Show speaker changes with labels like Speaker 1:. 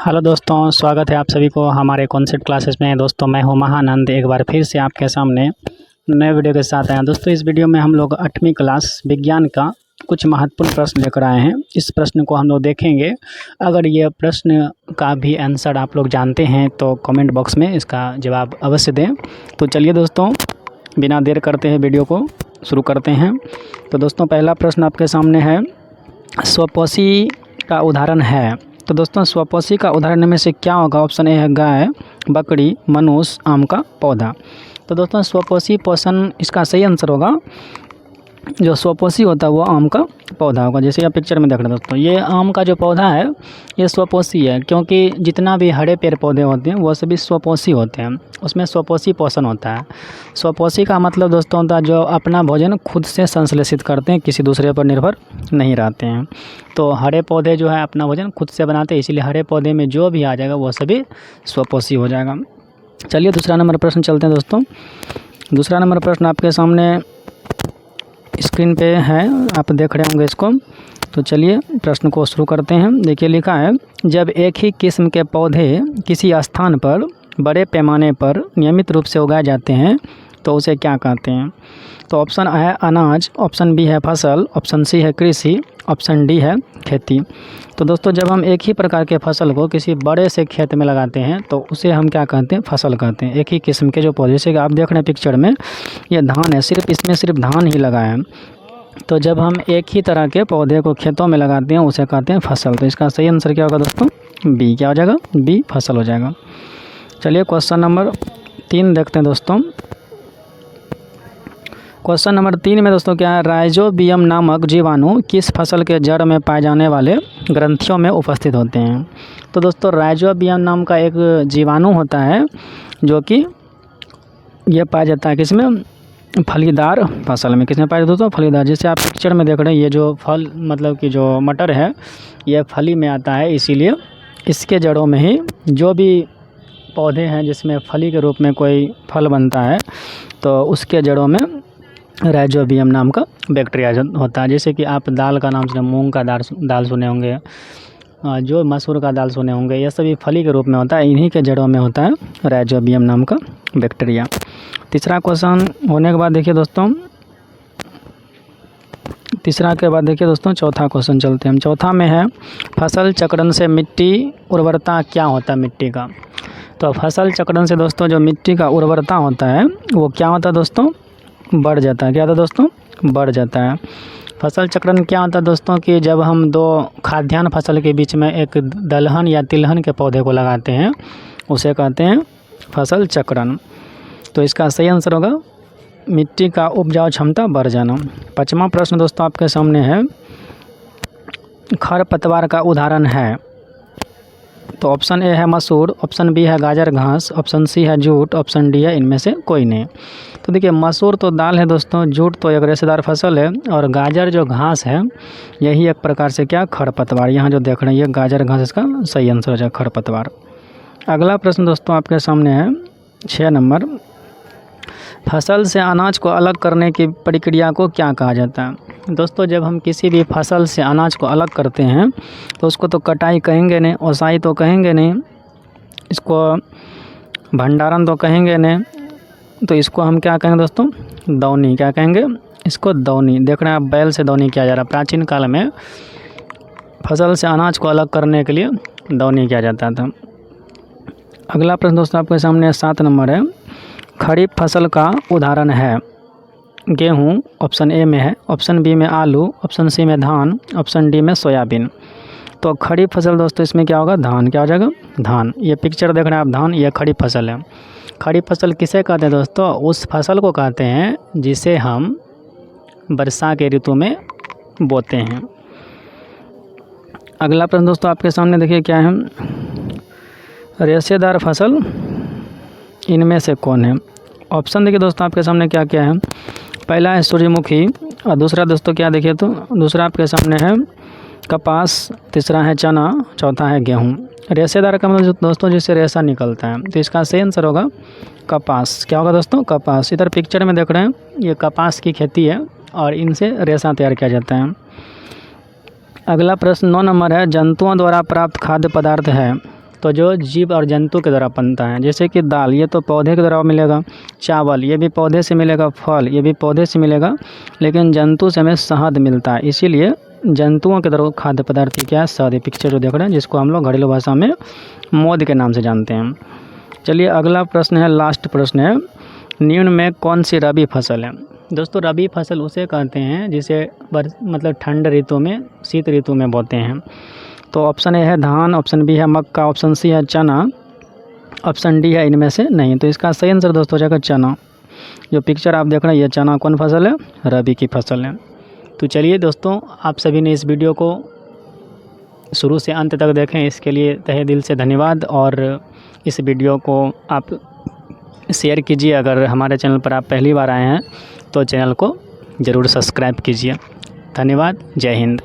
Speaker 1: Hello दोस्तों, स्वागत है आप सभी को हमारे कॉन्सेप्ट क्लासेस में। दोस्तों मैं हूं महानंद, एक बार फिर से आपके सामने नए वीडियो के साथ आया। दोस्तों इस वीडियो में हम लोग 8वीं क्लास विज्ञान का कुछ महत्वपूर्ण प्रश्न लेकर आए हैं। इस प्रश्न को हम लोग देखेंगे। अगर ये प्रश्न का भी आंसर आप लोग जानते हैं तो कमेंट बॉक्स में इसका जवाब अवश्य दें। तो चलिए दोस्तों, बिना देर करते हैं वीडियो को शुरू करते हैं। तो दोस्तों पहला प्रश्न आपके सामने है, स्वपोषी का उदाहरण है। तो दोस्तों स्वपोषी का उदाहरण में से क्या होगा? ऑप्शन ए है गाय, बकरी, मनुष्य, आम का पौधा। तो दोस्तों स्वपोषी पोषण इसका सही आंसर होगा। जो स्वपोषी होता है वो आम का पौधा होगा। जैसे आप पिक्चर में देख रहे हैं दोस्तों, ये आम का जो पौधा है ये स्वपोषी है, क्योंकि जितना भी हरे पेड़ पौधे होते हैं वो सभी स्वपोषी होते हैं, उसमें स्वपोषी पोषण होता है। स्वपोषी का मतलब दोस्तों होता है जो अपना भोजन खुद से संश्लेषित करते हैं, किसी दूसरे पर निर्भर नहीं रहते हैं। तो हरे पौधे जो है अपना भोजन खुद से बनाते हैं, इसीलिए हरे पौधे में जो भी आ जाएगा वो सभी स्वपोषी हो जाएगा। चलिए दूसरा नंबर प्रश्न चलते हैं दोस्तों। दूसरा नंबर प्रश्न आपके सामने स्क्रीन पे है, आप देख रहे होंगे इसको। तो चलिए प्रश्न को शुरू करते हैं। देखिए लिखा है, जब एक ही किस्म के पौधे किसी स्थान पर बड़े पैमाने पर नियमित रूप से उगाए जाते हैं तो उसे क्या कहते हैं? तो ऑप्शन A है अनाज, ऑप्शन B है फसल, ऑप्शन C है कृषि, ऑप्शन D है खेती। तो दोस्तों जब हम एक ही प्रकार के फसल को किसी बड़े से खेत में लगाते हैं तो उसे हम क्या कहते हैं? फसल कहते हैं। एक ही किस्म के जो पौधे, जैसे कि आप देख रहे हैं पिक्चर में ये धान है, सिर्फ इसमें सिर्फ धान ही लगा है। तो जब हम एक ही तरह के पौधे को खेतों में लगाते हैं उसे कहते हैं फसल। तो इसका सही आंसर क्या होगा दोस्तों? B। क्या हो जाएगा? B फसल हो जाएगा। चलिए क्वेश्चन नंबर 3 देखते हैं दोस्तों। क्वेश्चन नंबर 3 में दोस्तों क्या है, राइजोबियम नामक जीवाणु किस फसल के जड़ में पाए जाने वाले ग्रंथियों में उपस्थित होते हैं? तो दोस्तों राइजोबियम नाम का एक जीवाणु होता है जो कि ये पाया जाता है किसमें? फलीदार फसल में। किसमें पाया जाता है दोस्तों? फलीदार। जैसे आप पिक्चर में देख रहे हैं ये जो फल मतलब कि जो मटर है ये फली में आता है, इसीलिए इसके जड़ों में ही जो भी पौधे हैं जिसमें फली के रूप में कोई फल बनता है तो उसके जड़ों में राइजोबियम नाम का बैक्टीरिया होता है। जैसे कि आप दाल का नाम सुने, मूंग का दाल सुने होंगे, जो मसूर का दाल सुने होंगे, ये सभी फली के रूप में होता है, इन्हीं के जड़ों में होता है राइजोबियम नाम का बैक्टीरिया। तीसरा क्वेश्चन होने के बाद देखिए दोस्तों, तीसरा के बाद देखिए दोस्तों चौथा क्वेश्चन चलते हैं हम। चौथा में है, फसल चक्रण से मिट्टी उर्वरता क्या होता है मिट्टी का? तो फसल चक्रण से दोस्तों जो मिट्टी का उर्वरता होता है वो क्या होता है दोस्तों? बढ़ जाता है। क्या होता है दोस्तों? बढ़ जाता है। फसल चक्रण क्या होता है दोस्तों कि जब हम दो खाद्यान्न फसल के बीच में एक दलहन या तिलहन के पौधे को लगाते हैं उसे कहते हैं फसल चक्रण। तो इसका सही आंसर होगा मिट्टी का उपजाऊ क्षमता बढ़ जाना। 5वां प्रश्न दोस्तों आपके सामने है, खरपतवार का उदाहरण है। तो ऑप्शन ए है मसूर, ऑप्शन बी है गाजर घास, ऑप्शन सी है जूट, ऑप्शन डी है इनमें से कोई नहीं। तो देखिए मसूर तो दाल है दोस्तों, जूट तो एक रेशेदार फसल है, और गाजर जो घास है यही एक प्रकार से क्या खरपतवार। यहाँ जो देख रहे हैं ये गाजर घास इसका सही आंसर हो जाएगा खरपतवार। अगला प्रश्न दोस्तों आपके सामने है 6 नंबर, फसल से अनाज को अलग करने की प्रक्रिया को क्या कहा जाता है? दोस्तों जब हम किसी भी फसल से अनाज को अलग करते हैं तो उसको तो कटाई कहेंगे नहीं, ओसाई तो कहेंगे नहीं, इसको भंडारण तो कहेंगे नहीं, तो इसको हम क्या कहेंगे दोस्तों? दौनी। क्या कहेंगे? इसको दौनी। देख रहे हैं आप बैल से दौनी किया जा रहा है। प्राचीन काल में फसल से अनाज को अलग करने के लिए दौनी किया जाता था। अगला प्रश्न दोस्तों आपके सामने 7 नंबर है, खरीफ फसल का उदाहरण है। गेहूँ ऑप्शन ए में है, ऑप्शन बी में आलू, ऑप्शन सी में धान, ऑप्शन डी में सोयाबीन। तो खरीफ फसल दोस्तों इसमें क्या होगा? धान। क्या हो जाएगा? धान। ये पिक्चर देख रहे हैं आप, धान, ये खरीफ फसल है। खरीफ फसल किसे कहते हैं दोस्तों? उस फसल को कहते हैं जिसे हम वर्षा के ऋतु में बोते हैं। अगला प्रश्न दोस्तों आपके सामने देखिए क्या है, रेशेदार फसल इनमें से कौन है? ऑप्शन देखिए दोस्तों आपके सामने क्या क्या है। पहला है सूर्यमुखी, और दूसरा दोस्तों क्या देखिए तो दूसरा आपके सामने है कपास, तीसरा है चना, चौथा है गेहूँ। रेशेदार का मतलब दोस्तों जिससे रेशा निकलता है, तो इसका सही आंसर होगा कपास। क्या होगा दोस्तों? कपास। इधर पिक्चर में देख रहे हैं ये कपास की खेती है और इनसे रेशा तैयार किया जाता है। अगला प्रश्न 9 नंबर है, जंतुओं द्वारा प्राप्त खाद्य पदार्थ है। तो जो जीव और जंतु के द्वारा बनता है। जैसे कि दाल, ये तो पौधे के द्वारा मिलेगा। चावल, ये भी पौधे से मिलेगा। फल, ये भी पौधे से मिलेगा। लेकिन जंतु से हमें शहद मिलता है, इसीलिए जंतुओं के द्वारा खाद्य पदार्थ क्या है, शहद। पिक्चर जो देख रहे हैं, जिसको हम लोग घरेलू भाषा में मौध के नाम से जानते हैं। चलिए अगला प्रश्न है, लास्ट प्रश्न है, निम्न में कौन सी रबी फसल है। दोस्तों रबी फसल उसे कहते हैं जिसे मतलब ठंड ऋतु में, शीत ऋतु में बोते हैं। तो ऑप्शन ए है धान, ऑप्शन बी है मक्का, ऑप्शन सी है चना, ऑप्शन डी है इनमें से नहीं। तो इसका सही आंसर दोस्तों हो जाएगा चना। जो पिक्चर आप देख रहे हैं ये चना कौन फसल है, रबी की फसल है। तो चलिए दोस्तों, आप सभी ने इस वीडियो को शुरू से अंत तक देखें, इसके लिए तहे दिल से धन्यवाद। और इस वीडियो को आप शेयर कीजिए। अगर हमारे चैनल पर आप पहली बार आए हैं तो चैनल को ज़रूर सब्सक्राइब कीजिए। धन्यवाद। जय हिंद।